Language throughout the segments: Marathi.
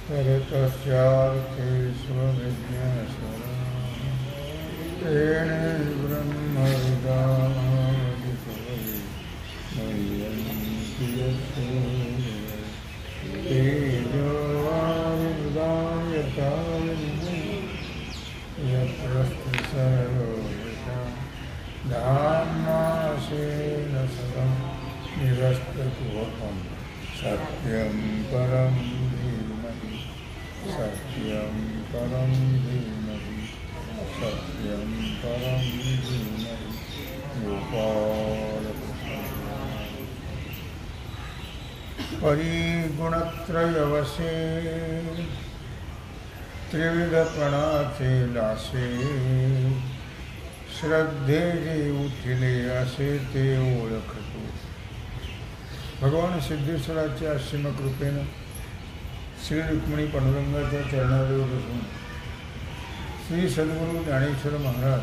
परतस्यार्थे स्वविज्ञानस्वरा तेन ब्रह्मविदादिकवये मय्यन्ति यत्रस्तिसर्वोऽयथा धाम्नाशेन सदा निरस्तकुहकं सत्यं परं धीमहि सत्यं परं धीमहि सत्यं परं धीमहि गोपालकृष्ण परिगुणत्रयवशे त्रिविधपणाचे लासे श्रद्धे जे उठिले असे ते ओळखतो. भगवान सिद्धेश्वराच्या असीम कृपेनं श्री रुक्मिणी पांडुरंगाच्या चरणावर बसून श्री सद्गुरू ज्ञानेश्वर महाराज,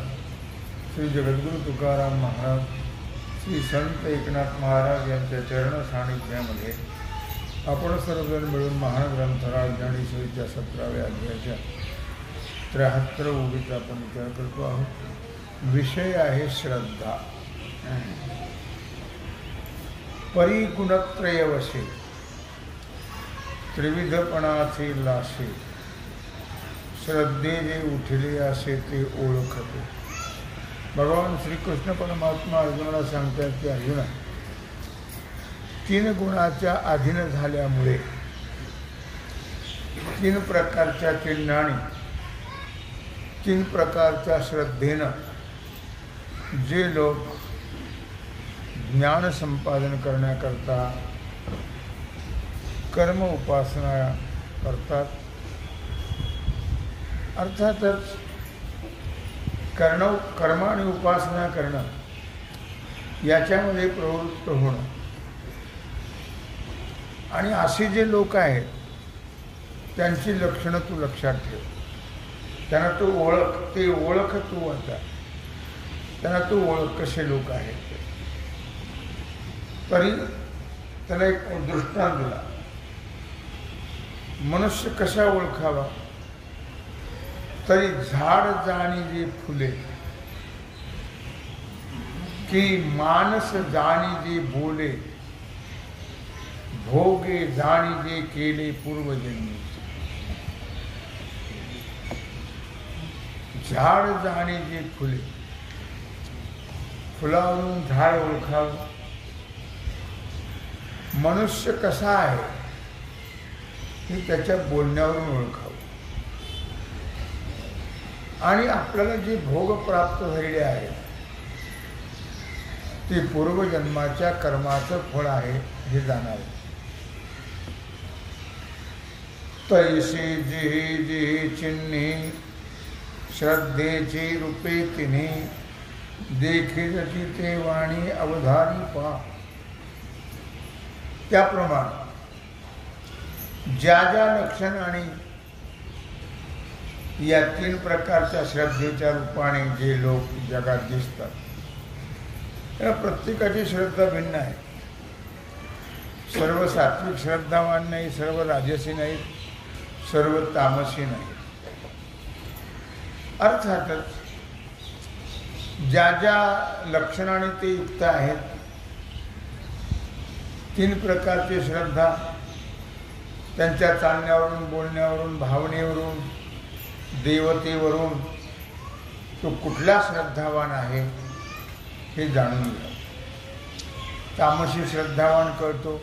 श्री जगद्गुरू तुकाराम महाराज, श्री संत एकनाथ महाराज यांच्या चरण सानिध्यामध्ये आपण सर्वजण मिळून महाग्रंथराज ज्ञानेश्वरीच्या 17व्या अध्यायाच्या 73 ओळीचा आपण विचार करतो आहोत. विषय आहे श्रद्धा. परिगुणत्रयवशे त्रिविधपणाचे लासे श्रद्धे जे उठले असे ते ओळखतो. भगवान श्रीकृष्ण परमात्मा अर्जुनाला सांगतात की अर्जुना, 3 गुणाच्या अधीन झाल्यामुळे 3 प्रकारच्या चिन्हाने 3 प्रकारच्या श्रद्धेनं जे लोक ज्ञान संपादन करण्याकरता कर्म उपासना करतात, अर्थातच कर्म आणि उपासना करणं याच्यामध्ये प्रवृत्त होणं, आणि असे जे लोक आहेत त्यांची लक्षणं तू लक्षात ठेव. त्यांना तू ओळख, ते ओळख तू आता त्यांना तू ओळख कसे लोक आहेत ते. तरी त्याला एक दृष्टांत दिला. मनुष्य कशा ओळखावा, तरी झाड जाणी जे फुले की मानस जाणी जे बोले, भोगे जाणी जे केले पूर्वजन्मी. झाड जाणी जे फुले, फुलावरून झाड ओळखावं. मनुष्य कसा आहे हे त्याच्या बोलण्यावरून ओळखावं. आणि आपल्याला जे भोग प्राप्त झालेले आहे ते पूर्वजन्माच्या कर्माचं फळ आहे हे जाणावे. तैसे जे जे चिन्हे श्रद्धेचे रूपे तिने, देखीलची ते वाणी अवधारी पा. त्याप्रमाणे ज्या ज्या लक्षणाने या 3 प्रकारच्या श्रद्धेच्या रूपाने जे लोक जगात दिसतात, त्या प्रत्येकाची श्रद्धा भिन्न आहे. सर्व सात्विक श्रद्धावान नाही, सर्व राजसी नाही, सर्व तामसी नाही. अर्थातच ज्या ज्या लक्षणाने ते युक्त आहेत, 3 प्रकारची श्रद्धा त्यांच्या चालण्यावरून, बोलण्यावरून, भावनेवरून, देवतेवरून तो कुठला श्रद्धावान आहे हे जाणून घ्या. तामसी श्रद्धावान कळतो,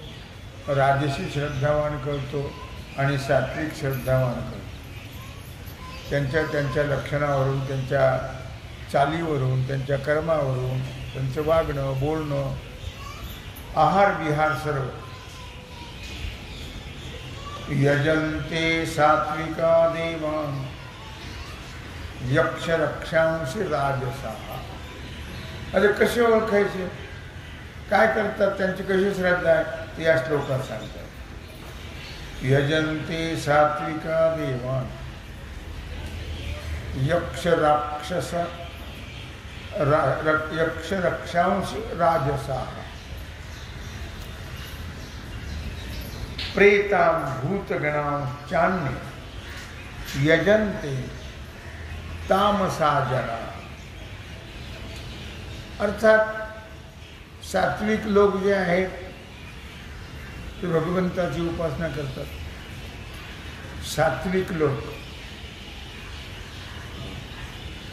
राजसी श्रद्धावान कळतो आणि सात्विक श्रद्धावान कळतो. त्यांच्या त्यांच्या लक्षणावरून, त्यांच्या चालीवरून, त्यांच्या कर्मावरून, त्यांचं वागणं, बोलणं, आहार विहार सर्व. यजन्ते सात्विका देवान यक्ष रक्षांशी राजसा. अरे कसे ओळखायचे, काय करतात, त्यांची कशी श्रद्धा आहे ते या श्लोकात सांगतात. यजन्ते सात्विका देवान यक्ष राक्षस यक्ष रक्षांश राजसा. प्रेताम भूतगणाम चान्य यजन्ते तामसा जना. अर्थात सात्विक लोक जे आहेत ते भगवंताची उपासना करतात. सात्विक लोक,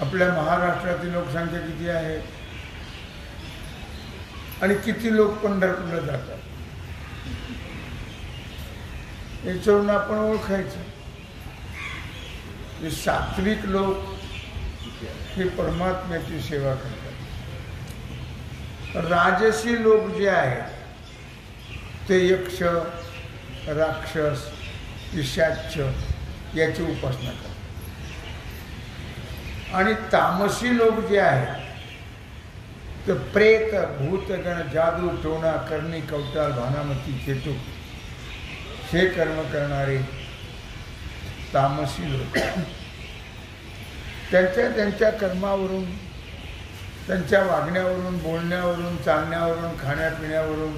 आपल्या महाराष्ट्रातील लोकसंख्या किती आहे आणि किती लोक पंढरपूरला जातात याच्यावरून आपण ओळखायचं. हे सात्विक लोक हे परमात्म्याची सेवा करतात. राजसी लोक जे आहेत ते यक्ष, राक्षस, पिशाच याची उपासना करतात. आणि तामसी लोक जे आहेत ते प्रेत, भूतगण, जादू, टोणा, करणी, कवटाळ, भानामती, चेतू हे कर्म करणारे तामसी लोक. त्यांच्या कर्मावरून, त्यांच्या वागण्यावरून, बोलण्यावरून, चालण्यावरून, खाण्यापिण्यावरून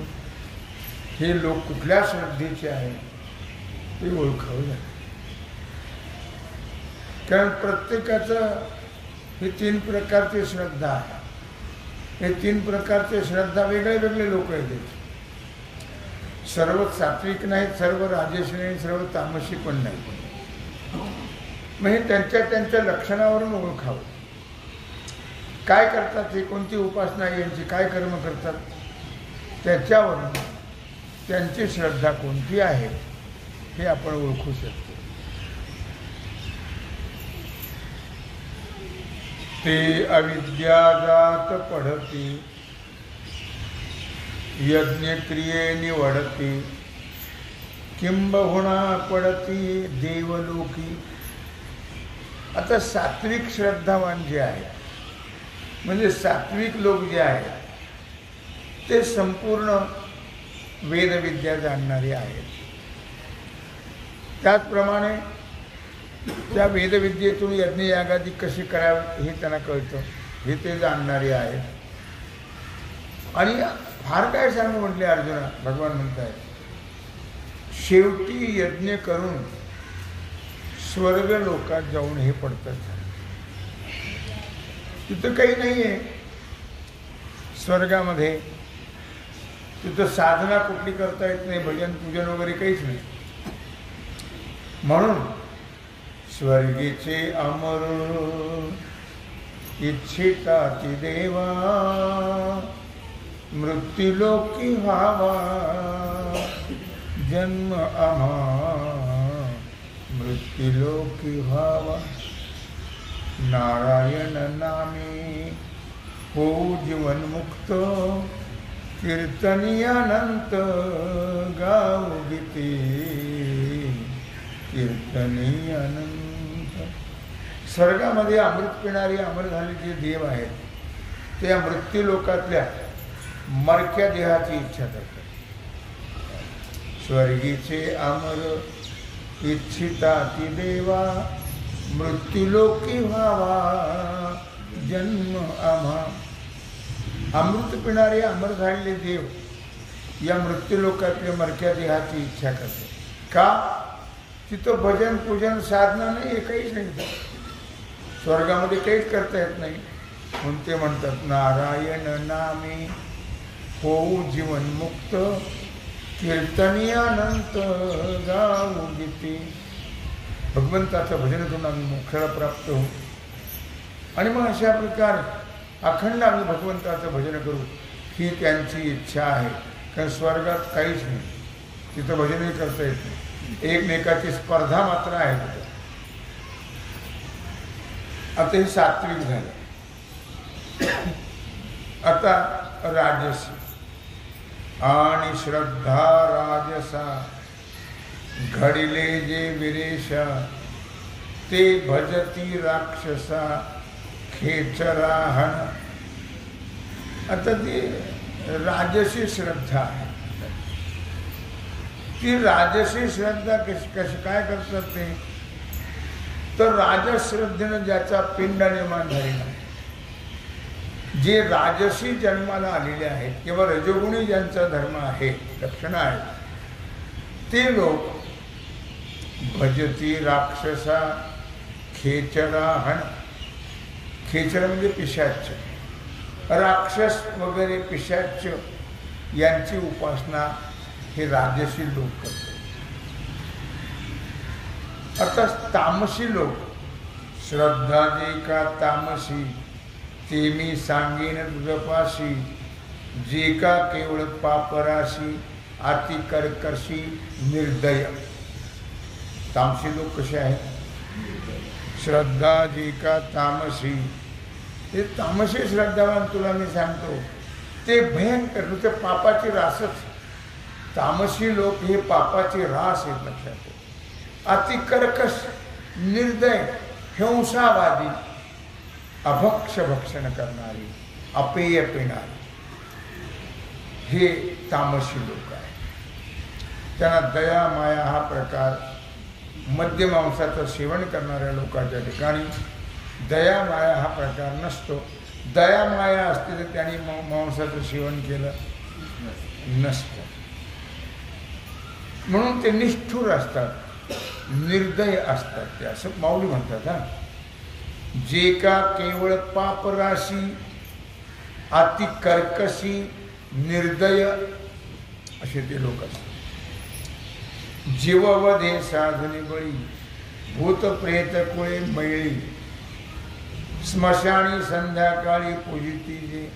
हे लोक कुठल्या श्रद्धेचे आहेत ते ओळखावं लागेल. कारण प्रत्येकाचं हे 3 प्रकारचे श्रद्धा आहे. हे 3 प्रकारचे श्रद्धा वेगळे वेगळे लोक आहेत. सर्व सात्विक नाहीत, सर्व राजसी नाही, सर्व तामसी पण नाही. मग हे त्यांच्या लक्षणावरून ओळखावं. काय करतात हे, कोणती उपासना आहे यांची, काय कर्म करतात, त्याच्यावरून त्यांची श्रद्धा कोणती आहे हे आपण ओळखू शकतो. ते अविद्याजात पढती यज्ञक्रिये निवडती किंबहुना पडती देवलोकी. आता सात्विक श्रद्धावान जे आहेत म्हणजे सात्विक लोक जे आहेत ते संपूर्ण वेदविद्या जाणणारे आहेत. त्याचप्रमाणे त्या वेदविद्येतून यज्ञयागादी कशी करावी हे त्यांना कळतं, हे ते जाणणारे आहेत. आणि फार काय सांगू म्हटले अर्जुना, भगवान म्हणताय शेवटी यज्ञ करून स्वर्ग लोकात जाऊन हे पडतात. तिथं काही नाही आहे स्वर्गामध्ये. तिथं साधना कुठली करता येत नाही, भजन पूजन वगैरे काहीच नाही. म्हणून स्वर्गीचे अमर इच्छिता ती देवा मृत्युलोकी व्हावा जन्म आम्हा मृत्युलोकी व्हावा. नारायण नामे होऊ जीवनमुक्त कीर्तनी अनंत गाऊ गीते कीर्तनी अनंत. स्वर्गामध्ये अमृत पिणारे अमर झालेले देव आहेत ते मृत्यू लोकातल्या मरक्या देहाची इच्छा करतात. स्वर्गीचे अमर इच्छिता ती देवा मृत्युलोकी व्हावा जन्म आम्हा. अमृत पिणारे अमर झालेले देव या मृत्यूलोकातल्या मरक्या देहाची इच्छा करतात. का? तिथं भजन पूजन साधना नाही, हे काहीच नाही. स्वर्गामध्ये काहीच करता येत नाही. म्हणून ते म्हणतात नारायण नामे होऊ जीवनमुक्त कीर्तनी अनंत गाऊ गीते. भगवंताचं भजन करून आम्ही मोक्षाला प्राप्त होऊ. आणि मग अशा प्रकारे अखंड आम्ही भगवंताचं भजन करू ही त्यांची इच्छा आहे. कारण स्वर्गात काहीच नाही, तिथं भजनही करता येत नाही. एकमेकाची स्पर्धा मात्र आहे तिथं. आता हे सात्विक झालं. आता राजसी आणि श्रद्धा राजसा घडिले जे विरेशा ते भजती राक्षसा खेचराहन. आता ती राजसी श्रद्धा आहे. ती राजसी श्रद्धा कशी काय करतात ते, तर राजश्रद्धेनं ज्याचा पिंड निर्माण झालेला आहे, जे राजसी जन्माला आलेले आहेत किंवा रजोगुणी ज्यांचा धर्म आहे, लक्षणं आहेत, ते लोक भजती राक्षसा खेचरा हण. खेचर म्हणजे पिशाच, राक्षस वगैरे पिशाच यांची उपासना हे राजसी लोक करतात. आता तामसी लोक, श्रद्धा जे का तामसी ते मी सांगेन तुझपाशी, जे का केवळ पापराशी अति कर्कशी निर्दय. तामसी लोक कसे आहेत? श्रद्धा जे का तामसी, ते तामसी श्रद्धावान तुला मी सांगतो ते भयंकर, ते पापाची रासच. तामसी लोक हे पापाची रास आहेत, लक्षात ठेव. अति कर्कश, निर्दय, हिंसावादी, अभक्ष भक्षण करणारी, अपेय पिणारी, हे तामसी लोक आहेत. त्यांना दया माया हा प्रकार, मद्य मांसाचं सेवन करणाऱ्या लोकांच्या ठिकाणी दया माया हा प्रकार नसतो. दया माया असते तर त्यांनी मांसाचं सेवन केलं नसतं. म्हणून ते निष्ठुर असतात, निर्दय असतात. ते असं माऊली म्हणतात. हा, जे का केवळ पापराशी अति कर्कशी निर्दय असे ते लोक असतात. जीववधे साधने बळी, भूत प्रेत कुळे मैळी, स्मशानी संध्याकाळी पूजिती जे.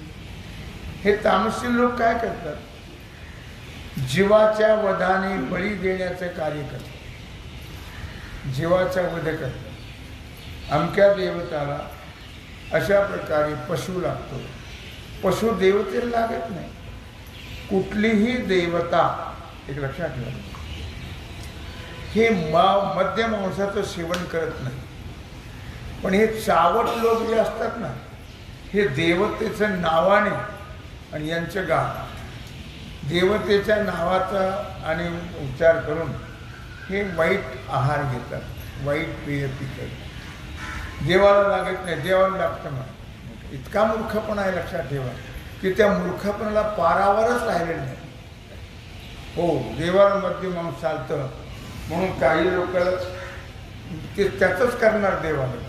हे तामसी लोक काय करतात? जीवाच्या वधाने बळी देण्याचं कार्य करतात. जीवाचा वध करतात. अमक्या देवताला अशा प्रकारे पशु लागतो. पशु देवतेला लागत नाही. कुठलीही देवता, एक लक्षात ठेवा, हे मद्य मांसाचं सेवन करत नाही. पण हे चावट लोक जे असतात ना, हे देवतेचं नावाने आणि यांचं गाव देवतेच्या नावाचा आणि उच्चार करून हे वाईट आहार घेतात, वाईट पेय पितात. देवाला लागत नाही, देवाला लागतं म्हणून. इतका मूर्खपणा आहे, लक्षात ठेवा, की त्या मूर्खपणाला पारावरच राहिलेलं नाही. हो, देवाला मद्य मांस चालतं म्हणून काही लोक ते त्याचंच करणार देवाला.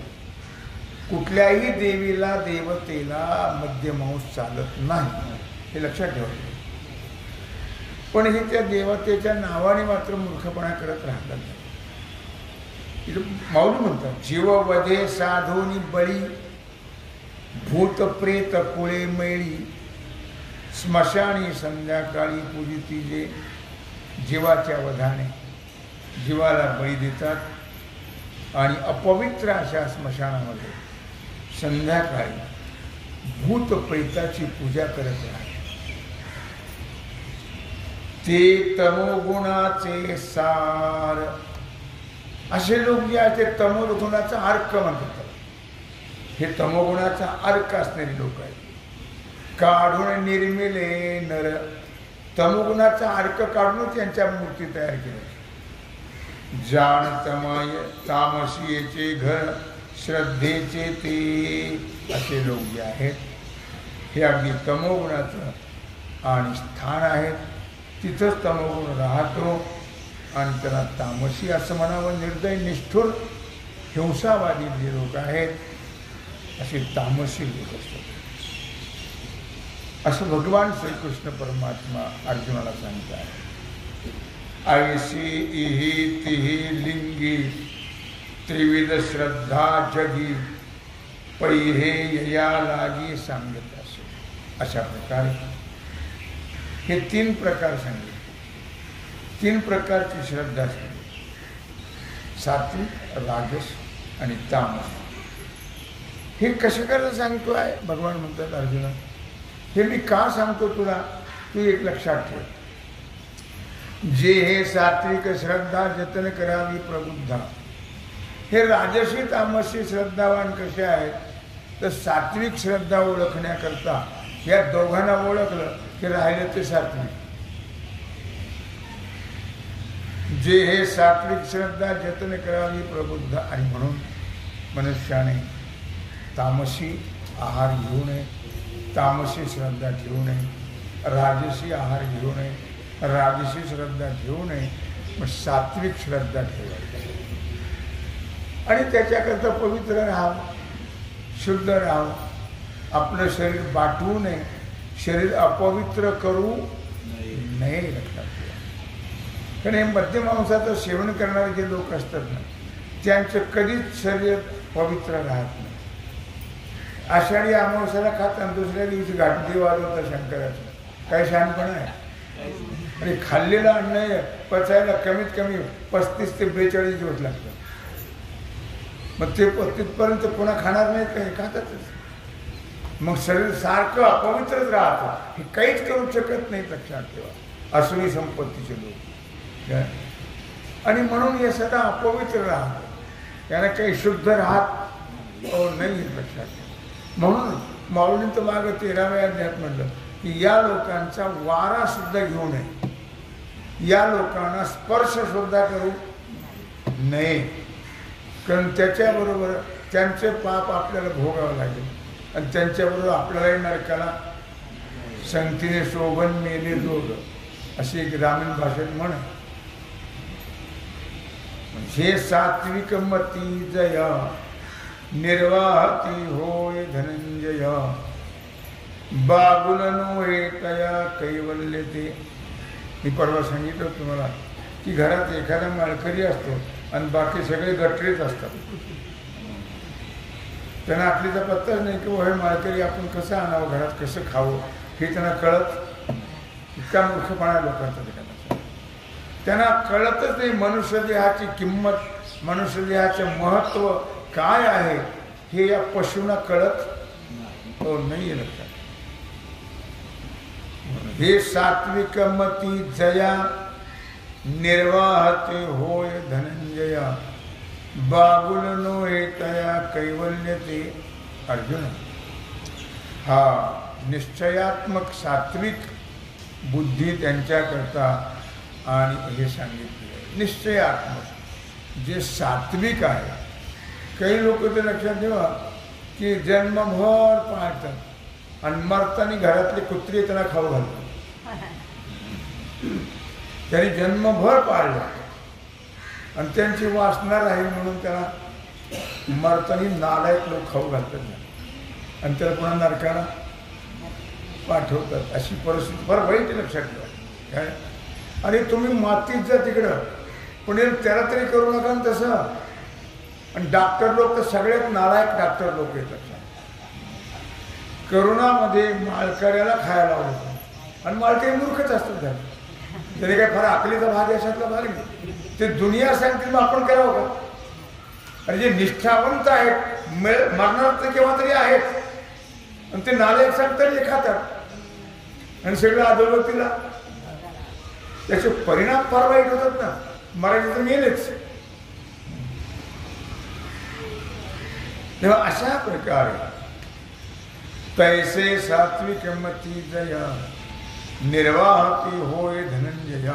कुठल्याही देवीला देवतेला मद्य मांस चालत नाही, हे लक्षात ठेवा. पण हे त्या देवतेच्या नावाने मात्र मूर्खपणा करत राहतात. माऊली म्हणतात, जीववधे साधोनी बळी, भूत प्रेत कुळे मैळी, स्मशानी संध्याकाळी पूजिती जे. जीवाच्या वधाने जीवाला बळी देतात आणि अपवित्र अशा स्मशानामध्ये संध्याकाळी भूत प्रेताची पूजा करत राहतात. ते तमोगुणाचे सार. असे लोक जे आहेत ते तमोगुणाचा अर्क म्हणतात. हे तमोगुणाचा अर्क असणारे लोक आहेत. काढून निर्मिले नर. तमोगुणाचा अर्क काढूनच यांच्या मूर्ती तयार केल्या. जाण तमाय तामसीचे घर श्रद्धेचे ते. असे लोक जे आहेत हे अगदी तमोगुणाचं आणि स्थान आहेत. तिथंच तमोगुण राहतो आणि त्याला तामसी असं म्हणावं. निर्दय, निष्ठुर, हिंसावादी जे लोक आहेत असे तामसी लोक असतात. असं भगवान श्रीकृष्ण परमात्मा अर्जुनाला सांगतात. ऐशी इही तिही लिंगी त्रिविध श्रद्धा जगी, पैहे यया लागी सांगत असे. अशा प्रकारे हे 3 प्रकार सांगितले. 3 प्रकारची श्रद्धा सांगितली. सात्विक, राजस आणि तामस. हे कशा करायला सांगतो आहे भगवान म्हणतात अर्जुना. हे मी का सांगतो तुला, तू एक लक्षात ठेव. जे हे सात्विक श्रद्धा जतन करावी प्रबुद्धा. हे राजसी तामसी श्रद्धावान कसे आहेत, तर सात्विक श्रद्धा ओळखण्याकरता या दोघांना ओळखलं की राहिलं ते सात्विक. जे हे सात्विक श्रद्धा जतन करावी प्रबुद्ध. आणि म्हणून मनुष्याने तामसी आहार घेऊ नये, तामसी श्रद्धा ठेवू नये, राजसी आहार घेऊ नये, राजसी श्रद्धा ठेवू नये. मग सात्विक श्रद्धा ठेवायची आणि त्याच्याकरता पवित्र राहावं, शुद्ध राहावं, आपलं शरीर बाटवू नये, शरीर अपवित्र करू नये. लक्षात ठेवा. कारण हे मद्यमांसाचं सेवन करणारे जे लोक असतात ना, त्यांचं कधीच शरीर पवित्र राहत नाही. आषाढी अमावस्याला खाताना दुसऱ्या दिवशी घाटली वाजवतं शंकराचं. काय शहाणपण आहे. आणि खाल्लेलं अन्न पचायला कमीत कमी 35 ते 42 दिवस लागतात. मग ते तिथपर्यंत पुन्हा खाणार नाहीत, काही खातातच. मग शरीर सारखं अपवित्रच राहतं. हे काहीच करू शकत नाही. लक्षात ठेवा. असुरी संपत्तीचे लोक आणि म्हणून हे सदा अपवित्र राहतं. त्यांना काही शुद्ध राहत नाही. लक्षात ठेवा. म्हणून माऊलींचं मागं 13व्या अध्यायात म्हणलं की या लोकांचा वारा सुद्धा घेऊ नये, या लोकांना स्पर्श सुद्धा करू नये. कारण त्याच्याबरोबर त्यांचे पाप आपल्याला भोगावं लागेल आणि त्यांच्याबरोबर आपल्यालाही नरकाला संगतीने शोभन मेले जोग, अशी एक ग्रामीण भाषेत म्हण. हे सात्विक मती जया निर्वाहती होय धनंजय, बागुलनो हे तया कैवल्य ते. मी परवा सांगितलं तुम्हाला की घरात एखादा माळकरी असतो आणि बाकी सगळे गटरीच असतात. त्यांना आपलीचा पत्ताच नाही की हे माळकरी आपण कसं आणावं, घरात कसं खावं हे त्यांना कळत. इतका मूर्खपणा लोकांचा ठिकाणाचा. त्यांना कळतच नाही मनुष्यदेहाची किंमत, मनुष्यदेहाचं महत्त्व काय आहे हे या पशूंना कळत नाही. लक्षात. हे सात्विक मती जया निर्वाहते होय धनंजय, बागुलनो हे तया कैवल्य ते. अर्जुन, हा निश्चयात्मक सात्विक बुद्धी त्यांच्याकरता आणि हे सांगितले. निश्चयात्मक जे सात्विक आहे. काही लोक ते लक्षात ठेवा की जन्मभर पाळतात आणि मरताना घरातले कुत्री त्यांना खाऊ घालतात. त्यांनी जन्मभर पाळलं आणि त्यांची वासना राहील म्हणून त्याला मरताना नालायक लोक खाऊ घालतात आणि त्याला पुन्हा नरकाला पाठवतात. अशी परिस्थिती फार वाईट. लक्षात ठेवा. काय. आणि तुम्ही मातीत जा तिकडं, पण त्याला तरी करू नका ना तसं. आणि डॉक्टर लोक तर सगळ्यात नालायक डॉक्टर लोक येतात. करोनामध्ये माळकऱ्याला खायला होतं आणि माळकरी मूर्खच असतात. त्याने काय फार अकलीचा भाग यशातला भाग नाही. ते दुनिया सांगतील मग आपण करावं का. आणि जे निष्ठावंत आहेत मरणार तर केव्हा तरी आहेत आणि ते नालायक सांगतात जे खातात आणि सगळं अधोगतीला त्याचे परिणाम फार वाईट होतात ना. मराठी तर मेलेच. तेव्हा अशा प्रकारे तैसे सात्विक मती जया निर्वाहती होय धनंजय,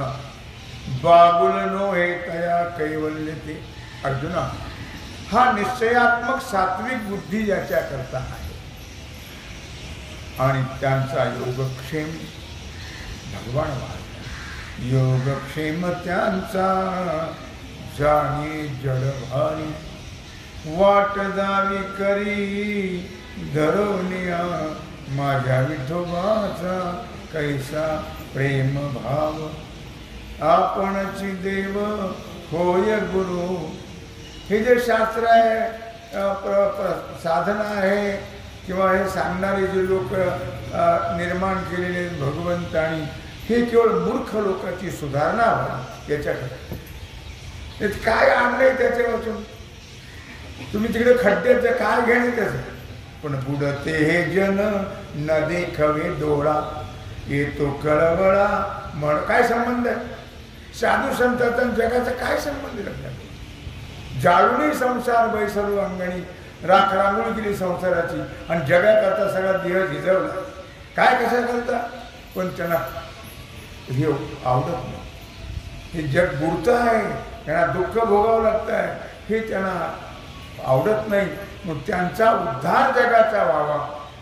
बागुलनो हे तया कैवल्य ते. अर्जुना, हा निश्चयात्मक सात्विक बुद्धी याच्या करता आहे आणि त्यांचा योगक्षेम भगवान वाढला. योगक्षेम त्यांचा जाणे जडभारी, वाट जावी करी धरवनिया माझ्या विठोबाचा कैसा प्रेम भाव. आपणची देव होय गुरु. हे जे शास्त्र आहे, साधना आहे किंवा हे सांगणारे जे लोक निर्माण केलेले भगवंतानी, हे केवळ मूर्ख लोकांची सुधारणा व्हावी याच्याकडे. काय आणलंय त्याच्या वाचून. तुम्ही तिकडे खड्ड्याचं काय घेणे त्याचं. पण बुडते हे जन न देखवे डोळा, येतो कळवळा म्हण. काय संबंध आहे साधू संतांचा जगाचा. काय संबंध लागला. जाळूनही संसार बैसरू अंगणी, राख रांगोळी केली संसाराची आणि जगाकरता सगळा देह झिजवला. काय कशा करता. पण त्यांना हे आवडत नाही. हे जग बुडतं आहे, त्यांना दुःख भोगावं लागतं आहे, हे त्यांना आवडत नाही. मग त्यांचा उद्धार जगाचा व्हावा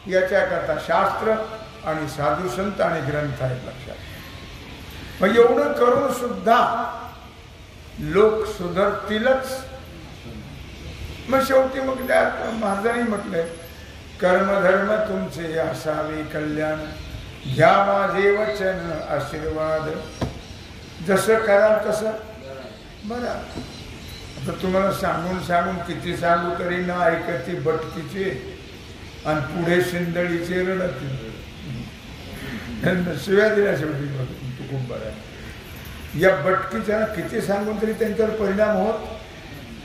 याच्याकरता शास्त्र आणि साधू संत आणि ग्रंथ आहेत. लक्षात. मग एवढं करून सुद्धा लोक सुधरतीलच. मग शेवटी मग त्या महाराजांनी म्हटलंय, कर्मधर्म तुमचे असावे कल्याण, घ्या माझे वचन आशीर्वाद, जसं कराल तसं बरं. आता तुम्हाला सांगून सांगून किती सांगू तरी ना ऐकती भटकीचे आणि पुढे शिंदळीचे रडतील. शिव्या दिल्या शेवटी तू खूप बरं आहे. या भटकीच्या किती सांगून तरी त्यांच्यावर परिणाम होत,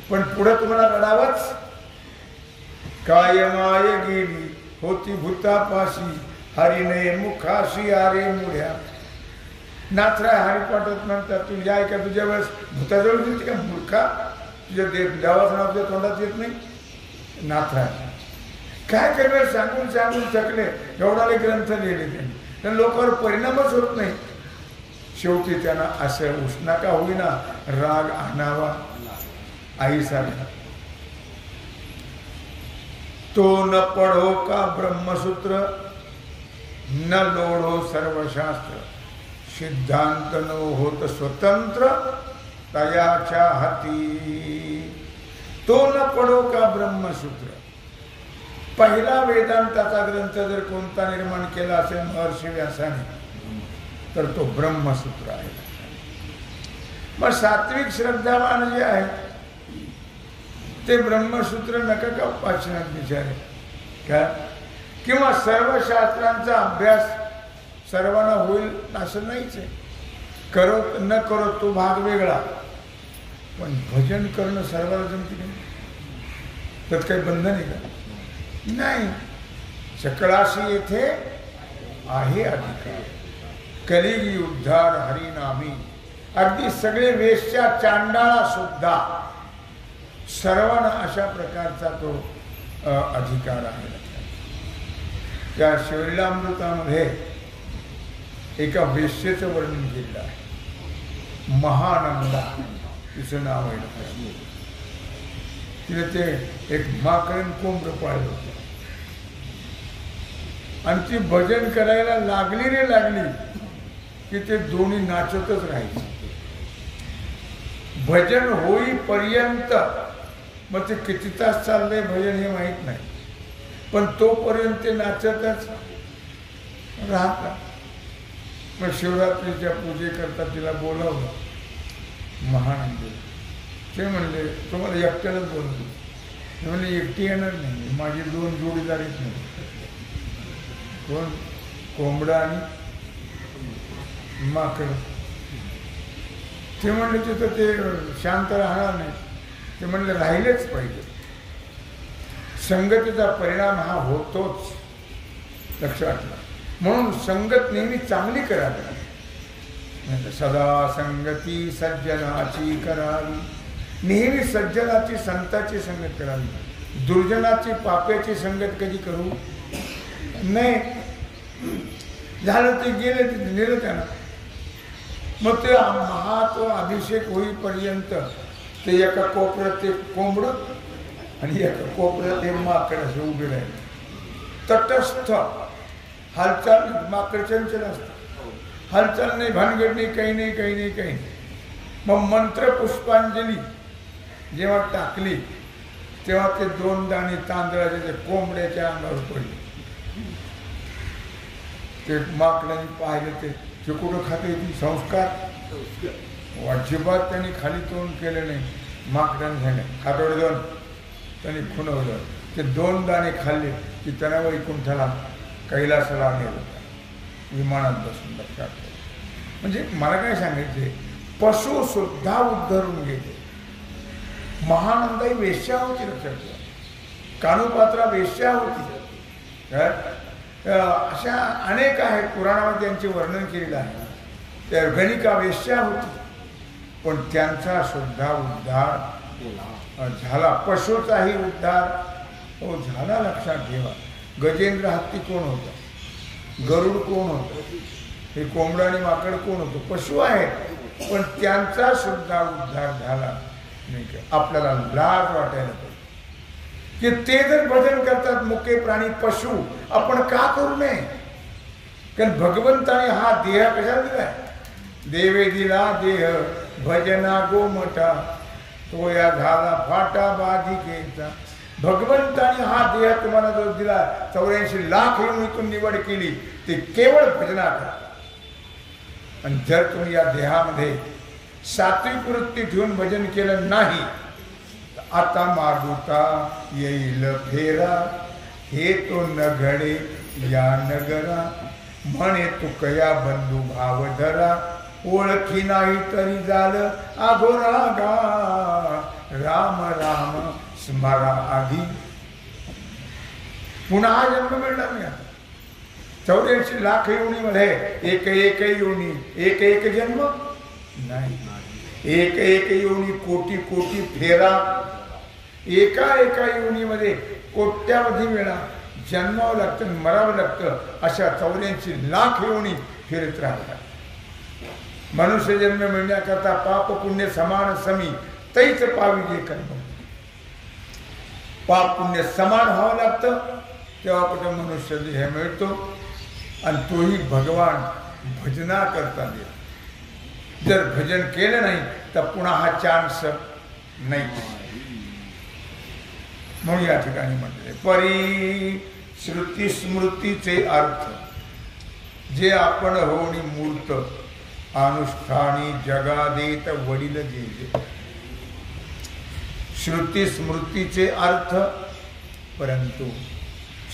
पण पुढे तुम्हाला रडावंच. काय माय गेली होती भूतापाशी, हरिने मुखाशी आरे मुळ्या. नाथराय हरिपाठात म्हणतात, तू या का तुझ्या वेळेस भूताजवळ गेली का मूर्खा, तुझ्या देवाचं नाव तुझ्या तोंडात येत नाही. नाथराय काय करणार, सांगून सांगून थकले, एवढाले ग्रंथ लिहिले त्यांनी, त्या लोकांवर परिणामच होत नाही. शेवटी त्यांना असं उष्णा का होईना राग आणावा आईसारखा. तो न पढो का ब्रह्मसूत्र, न लोढो सर्वशास्त्र, सिद्धांत न होत स्वतंत्र तयाच्या हाती. तो न पढो का ब्रह्मसूत्र. पहिला वेदांताचा ग्रंथ जर कोणता निर्माण केला असेल महर्षी व्यासाने, तर तो ब्रह्मसूत्र आहे. मग सात्विक श्रद्धावान जे आहे ते ब्रह्मसूत्र नका का वाचनात विचारे का, किंवा सर्व शास्त्रांचा अभ्यास सर्वांना होईल असं नाहीच आहे. करो न करो तो भाग वेगळा, पण भजन करणं सर्वांना जमते नाही. त्यात काही बंधन आहे का? नाही. सकळाशी येथे आहे अधिकार, कलिगी उद्धार हरिनामी. अगदी सगळे वेश्या चांडाळा सुद्धा सर्वांना अशा प्रकारचा तो अधिकार आहे. त्या शिवलीलामृतामध्ये एका वेश्येचं वर्णन केलेलं आहे, महानंदा तिचं नाव आहे. तिने ते एक माकड कोंबडं पाळलं होतं आणि ती भजन करायला लागली रे लागली की ते दोन्ही नाचतच राहायचे. भजन होईपर्यंत, मग ते किती तास चाललंय भजन हे माहीत नाही, पण तोपर्यंत ते नाचतच राहतात. मग शिवरात्रीच्या पूजेकरता तिला बोलावलं महानंद. ते म्हणले तुम्हाला एकट्यालाच बोलतो. ते म्हणले एकटी येणार नाही, माझी 2 जोडीदार आहेत नाही. कोण? कोंबडा आणि माकड. ते म्हणले तिथं ते शांत राहणार नाही. ते म्हणले राहिलेच पाहिजे. संगतीचा परिणाम हा होतोच, लक्षात ठेवा. म्हणून संगत नेहमी चांगली करावी. सदा संगती सज्जनाची करावी. नेहमी सज्जनाची संताची संगत करावी. दुर्जनाची पाप्याची संगत कधी करू नाही. झालं ते गेले, ते नेलं त्यांना. मग ते तो अभिषेक होईपर्यंत ते एका कोपऱ्यात ते कोंबडं आणि एका कोपऱ्यात ते माकड असे उभे राहिले. तटस्थ हालचाल. माकड चंचल असतं, हालचाल नाही, भानगड नाही, काही नाही, काही नाही, काही नाही. मग मंत्र पुष्पांजली जेव्हा टाकली तेव्हा ते 2 दाणे तांदळाचे ते कोंबड्याच्या अंगावर पडले. ते माकडाने पाहिलं, ते कुठं खाते संस्कार अजिबात त्यांनी खाली तोंड केलं नाही. माकडाने सांगितलं खातोडे 2. त्यांनी खुणवलं. ते 2 दाणे खाल्ले की त्यांना वैकुंठाला कैलासाला नेलं, विमानात बसून. लक्षात. म्हणजे मला काय सांगायचे, पशु सुद्धा उद्धरून गेले. महानंदाई वेश्या होती, लक्षात ठेवा. कानुपात्रा वेश्या होती. अशा अनेक आहेत, पुराणामध्ये त्यांचे वर्णन केलेलं आहे. त्या गणिका वेश्या होती, पण त्यांचा सुद्धा उद्धार झाला. पशुचाही उद्धार हो झाला. लक्षात ठेवा. गजेंद्र हत्ती कोण होता? गरुड कोण होतं? हे कोंबडा आणि माकड कोण होतं? पशु आहेत, पण त्यांचा सुद्धा उद्धार झाला नाही का? आपल्याला लाज वाटायला पाहिजे की ते जर भजन करतात मुके प्राणी पशु, आपण का करू नये? कारण भगवंताने हा देह कशाला दिलाय? देवे दिला देह भजना गोमटा, तो या झाला फाटा बाधिकेचा. भगवंताने हा देह तुम्हाला जो दिला, 84 लाख योनीतून निवड केली, ते केवळ भजना करा. आणि जर तुम्ही या देहामध्ये सात्विक वृत्ती ठेवून भजन केलं नाही, आता मागुता येईल फेरा, हे तो न घडे या नगरा. म्हणे तुकया बंधू भाव धरा, ओळखी नाही तरी झालं अघोरा गा. राम राम स्मरा आधी. पुन्हा हा जन्म मिळणार नाही. आता 84 लाख योनीमध्ये एक एक योनी, एक एक जन्म नाही. एक एक योनी, कोटी कोटी फेरा. एका एका योनीमध्ये कोट्यावधी वेळा जन्मावं लागतं, मरावं लागतं. अशा 84 लाख योनी फिरत राहतात. मनुष्य जन्म मिळण्याकरता पाप पुण्य समान समी, तैच पावी जे कर्म. पाप पुण्य समान व्हावं लागतं, तेव्हा कुठे मनुष्य देह मिळतो. आणि तोही भगवान भजना करता देतो. जर भजन केलं नाही तर पुन्हा हा चान्स नाही. म्हणून या ठिकाणी म्हटले परी श्रुती स्मृतीचे अर्थ, जे आपण होणी मूर्त अनुष्ठानी जगा देत वडील जे. श्रुती स्मृतीचे अर्थ, परंतु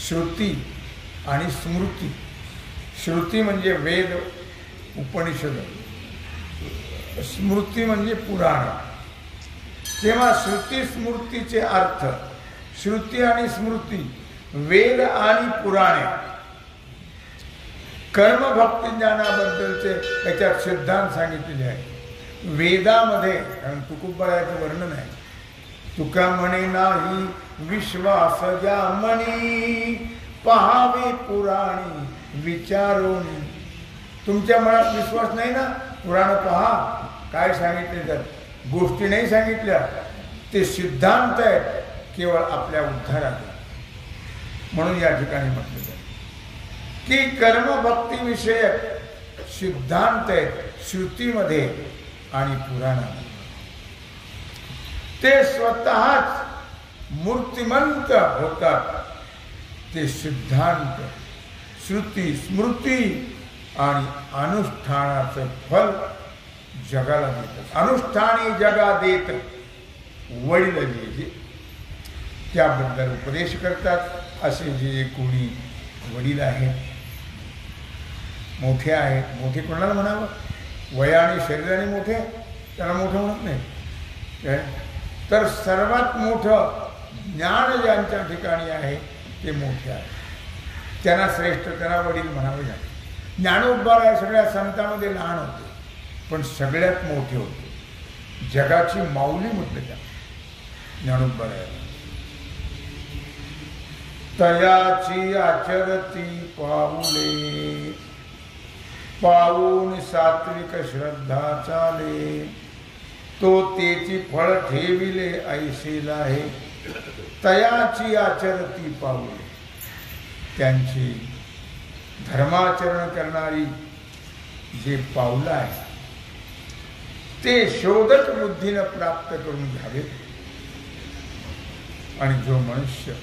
श्रुती आणि स्मृती. श्रुती म्हणजे वेद उपनिषद, स्मृती म्हणजे पुराण. तेव्हा श्रुती स्मृतीचे अर्थ, श्रुती आणि स्मृती, वेद आणि पुराणे. कर्मभक्ती ज्ञानाबद्दलचे त्याच्यात सिद्धांत सांगितलेले आहे. वेदामध्ये कारण तुकोबरायाचं वर्णन आहे. तुका म्हणे नाही विश्वास ज्या मनी, पहावे पुराणी विचारोनी. तुमच्या मनात विश्वास नाही ना, पुराण पहा. काय सांगितले तर गोष्टी नाही सांगितल्या, ते सिद्धांत आहेत केवळ आपल्या उद्धारात. म्हणून या ठिकाणी म्हटलं जातं की कर्मभक्तीविषयक सिद्धांत आहेत श्रुतीमध्ये आणि पुराणामध्ये. ते स्वतःच मूर्तिमंत होतात. ते सिद्धांत श्रुती स्मृती आणि अनुष्ठानाचं फल जगाला देतात. अनुष्ठानी जगा देत वडील जे, त्याबद्दल उपदेश करतात. असे जे कोणी वडील आहेत, मोठे आहेत. मोठे कोणाला म्हणावं? वयाने शरीराने मोठे, त्याला मोठं म्हणत नाही. तर सर्वात मोठं ज्ञान ज्यांच्या ठिकाणी आहे ते मोठे आहे, त्यांना श्रेष्ठ, त्यांना वडील म्हणावे लागते. ज्ञानोबा सगळ्या संतांमध्ये लहान होते, पण सगळ्यात मोठे होते. जगाची माऊली म्हटलं त्या ज्ञानोबा. तयाची आचरती पाऊले, पाऊन सात्विक श्रद्धा चाले. तो तेची फळ ठेविले ऐसेला आहे. तयाची आचरती पाऊले, त्यांची धर्माचरण करणारी जे पाऊलं आहे ते शोधक बुद्धीनं प्राप्त करून घ्यावे. आणि जो मनुष्य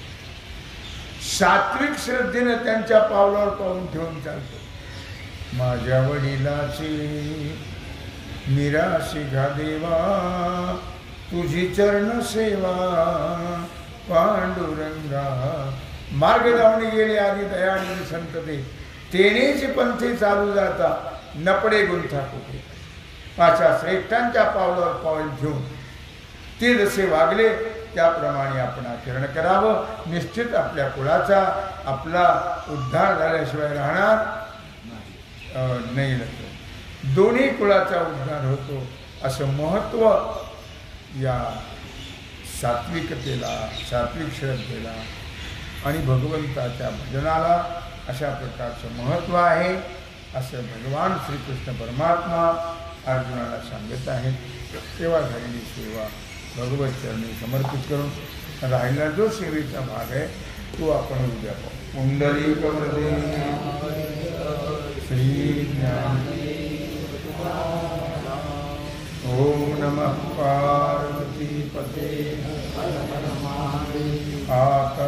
सात्विक श्रद्धेनं त्यांच्या पावलावर पाऊल ठेवून चालतो, माझ्या वडिलाची निराशी घा देवा, तुझी चरण सेवा पांडुरंगा. मार्ग लावणी गेले आधी दयाळी संत ते, तेनेच पंथी चालू जाता नपडे गुंथा कुठे. पाचा श्रेष्ठांच्या पावलावर पाऊल ठेवून ते जसे वागले त्याप्रमाणे आपण आचरण करावं. निश्चित आपल्या कुळाचा, आपला उद्धार झाल्याशिवाय राहणार नाही. दोन्ही कुळाचा उद्धार होतो असं महत्त्व या सात्विकतेला, सात्विक श्रद्धेला आणि भगवंताच्या भजनाला अशा प्रकारचं महत्त्व आहे असं भगवान श्रीकृष्ण परमात्मा अर्जुनाला सांगत आहेत. सेवा झालेली सेवा भगवत चरणी समर्पित करून राहिला जो सेवेचा भाग आहे तो आपण उद्या पाहू. पुंडलिक वरदे श्री ज्ञान नमः पार्वती पते। आता